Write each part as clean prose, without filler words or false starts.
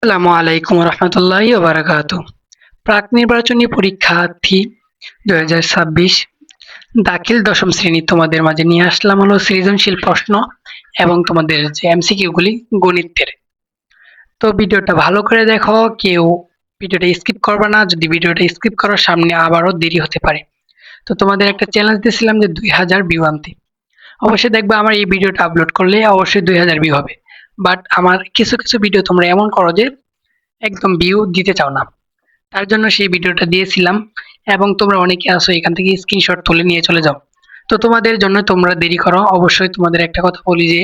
আসসালামু আলাইকুম রহমতুল্লাহি ওয়া বারাকাতুহু। প্রাক নির্বাচনী পরীক্ষার্থী 2026 দাখিল দশম শ্রেণী তোমাদের মাঝে নিয়ে আসলাম হলো সৃজনশীল প্রশ্ন এবং তোমাদের যে এমসিকিউ গুলি গণিতের। তো ভিডিওটা ভালো করে দেখো, কেউ ভিডিওটা স্কিপ করবে না। যদি ভিডিওটা স্কিপ করো সামনে আবারও দেরি হতে পারে। তো তোমাদের একটা চ্যালেঞ্জ দিয়েছিলাম যে 2000 ভিউ আনতে। অবশ্যই দেখবে আমার এই ভিডিওটা আপলোড করলে অবশ্যই 2000 ভিউ হবে। বাট আমার কিছু কিছু ভিডিও তোমরা এমন করো যে একদম ভিউ দিতে চাও না। তার জন্য সেই ভিডিওটা দিয়েছিলাম এবং তোমরা অনেকে আসো এখান থেকে স্ক্রিনশট তুলে নিয়ে চলে যাও। তো তোমাদের জন্য তোমরা দেরি করো। অবশ্যই তোমাদের একটা কথা বলি যে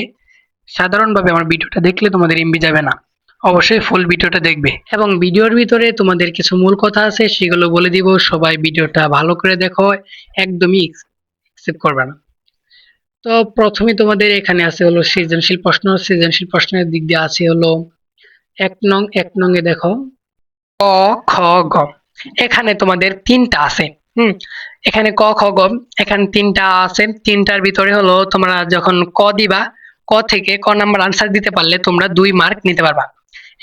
সাধারণভাবে আমার ভিডিওটা দেখলে তোমাদের এমবি যাবে না। অবশ্যই ফুল ভিডিওটা দেখবে এবং ভিডিওর ভিতরে তোমাদের কিছু মূল কথা আছে সেগুলো বলে দিব। সবাই ভিডিওটা ভালো করে দেখো, একদমই স্কিপ করবে না। তো প্রথমে তোমাদের এখানে আছে হলো সৃজনশীল প্রশ্ন। সৃজনশীল প্রশ্নের দিক দিয়ে আছে হলো এক নং এ দেখো ক, খ, গ। এখানে তোমাদের ৩টা আছে। হুম। এখানে ক, খ, গ, এখানে ৩টা আছে। ৩টার ভিতরে হলো তোমরা যখন ক দিবা, ক থেকে ক নাম্বার আনসার দিতে পারলে তোমরা ২ মার্ক নিতে পারবা।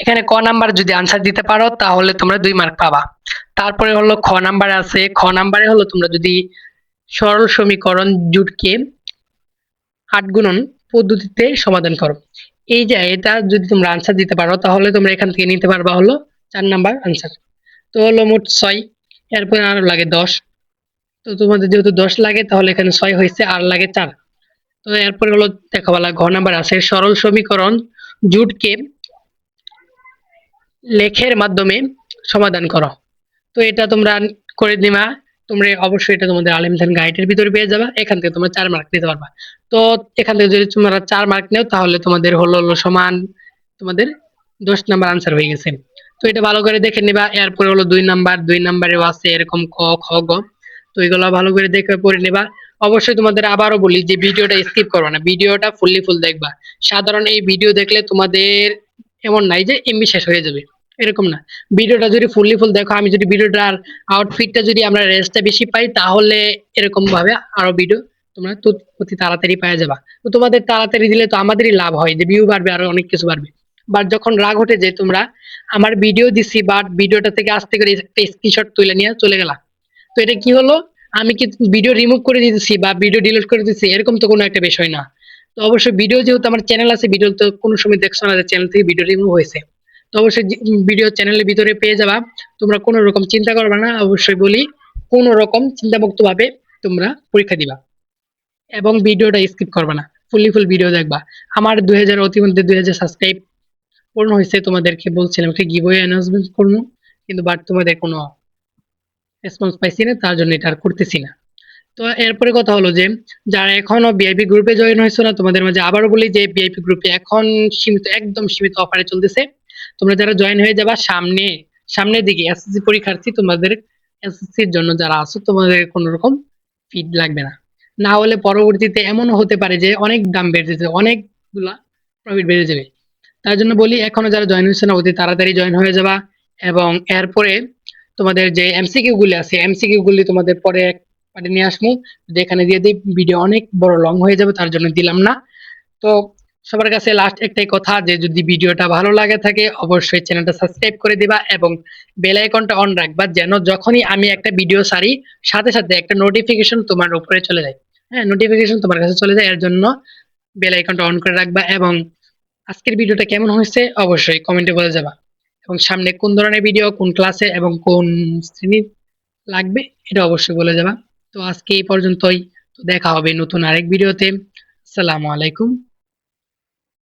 এখানে ক নাম্বার যদি আনসার দিতে পারো তাহলে তোমরা ২ মার্ক পাবা। তারপরে হলো খ নাম্বার আছে। খ নাম্বারে হলো তোমরা যদি সরল সমীকরণ জুটকে ৮ গুণন পদ্ধতিতে সমাধান করো। এই যে এটা যদি তোমরা আনসার দিতে পারো তাহলে তোমরা এখান থেকে নিতে পারবা হলো ৪ নাম্বার আনসার। তো হলো মোট ৬। এরপরে আরো লাগে ১০। তো তোমাদের যেহেতু ১০ লাগে তাহলে এখানে ৬ হয়েছে, আর লাগে ৪। তো এরপরে হলো দেখো বলা ঘ নাম্বার আছে সরল সমীকরণ জুটকে লেখের মাধ্যমে সমাধান করো। তো এটা তোমরা করে নিবা। তোমরা অবশ্যই এটা তোমাদের আলিমখান গাইডের ভিতরে পেয়ে যাবা। এখান থেকে তোমরা ৪ মার্ক নিতে পারবা। তো এখান থেকে যদি তোমরা ৪ মার্ক নাও তাহলে তোমাদের হলো সমান তোমাদের ১০ নাম্বার আনসার হয়ে গেছে। তো এটা ভালো করে দেখে নিবা। এরপরে হলো ২ নাম্বার, ২ নাম্বারেও আছে এরকম ক, খ, গ। তো এগুলো ভালো করে দেখে পড়ে নিবা। অবশ্যই তোমাদের আবারও বলি যে ভিডিওটা স্কিপ করবা না, ভিডিওটা ফুল দেখবা। সাধারণ এই ভিডিও দেখলে তোমাদের এমন নাই যে এমবি শেষ হয়ে যাবে, এরকম না। ভিডিওটা যদি ফুল দেখো, আমি যদি ভিডিওটার আউটফিটটা যদি আমরা রেঞ্জটা বেশি পাই তাহলে এরকম ভাবে আরো ভিডিও তোমরা অতি তাড়াতাড়ি পেয়ে যাবা। তো তোমাদের তাড়াতাড়ি দিলে তো আমাদেরই লাভ হয়, যে ভিউ বাড়বে আরো অনেক কিছু বাড়বে। বাট যখন রাগ ওঠে যে তোমরা আমার ভিডিও দিছি বাট ভিডিওটা থেকে আস্তে করে একটা স্ক্রিনশট তুলে নিয়ে চলে গেলা, তো এটা কি হলো? আমি কি ভিডিও রিমুভ করে দিতেছি বা ভিডিও ডিলিট করে দিতেছি? এরকম তো কোনো একটা বিষয় না। তো অবশ্যই ভিডিও যেহেতু আমার চ্যানেল আছে, ভিডিও তো কোনো সময় দেখছো না যে চ্যানেল থেকে ভিডিও রিমুভ হয়েছে। তো অবশ্যই ভিডিও চ্যানেলের ভিতরে পেয়ে যাবা। তোমরা কোনো রকম চিন্তা করবে না। অবশ্যই বলি কোনো রকম চিন্তামুক্ত ভাবে তোমরা পরীক্ষা দিবা এবং ভিডিওটা স্কিপ করবে না। ফুল ভিডিও দেখবা। আমার ২০০০ অতিমধ্যে ২০০০ সাবস্ক্রাইব পূর্ণ হয়েছে। তোমাদেরকে বলছিলাম একটা গিভওয়ে অ্যানাউন্সমেন্ট করবো, কিন্তু বাট তোমাদের কোনো রেসপন্স পাইছি না, তার জন্য এটা আর করতেছি না। তো এরপরে কথা হলো যে যারা এখনো ভিআইপি গ্রুপে জয়েন হয়েছে না, তোমাদের মাঝে আবারও বলি যে ভিআইপি গ্রুপে এখন সীমিত, একদম সীমিত অফারে চলতেছে। তোমরা যারা জয়েন হয়ে যাবা সামনের দিকে এসএসসি পরীক্ষার্থী, তোমাদের এসএসসির জন্য যারা আছো তোমাদের কোনো রকম ফি লাগবে না। না হলে পরবর্তীতে এমনও হতে পারে যে অনেক দাম বেড়ে যেতে, অনেকগুলা প্রফিট বেড়ে যাবে। তার জন্য বলি এখনো যারা জয়েন হয়েছে না অতি তাড়াতাড়ি জয়েন হয়ে যাবা। এবং এরপরে তোমাদের যে এমসিকিউ গুলি আছে, এমসিকিউ গুলি তোমাদের পরে পার্টে নিয়ে আসবো। যেখানে দিয়ে দিই ভিডিও অনেক বড় লং হয়ে যাবে, তার জন্য দিলাম না। তো সবার কাছে লাস্ট একটাই কথা, যে যদি ভিডিওটা ভালো লাগে থাকে অবশ্যই চ্যানেলটা সাবস্ক্রাইব করে দিবা এবং বেল আইকনটা অন রাখবা, যেন যখনই আমি একটা ভিডিও ছাড়ি সাথে সাথে একটা নোটিফিকেশন তোমার উপরে চলে যায়। হ্যাঁ, নোটিফিকেশন তোমার কাছে চলে যায়, এর জন্য বেল আইকনটা অন করে রাখবা। এবং আজকের ভিডিওটা কেমন হয়েছে অবশ্যই কমেন্টে বলে যাবা। এবং সামনে কোন ধরনের ভিডিও, কোন ক্লাসে এবং কোন শ্রেণীর লাগবে এটা অবশ্যই বলে যাবা। তো আজকে এই পর্যন্তই। তো দেখা হবে নতুন আরেক ভিডিওতে। আসসালামু আলাইকুম।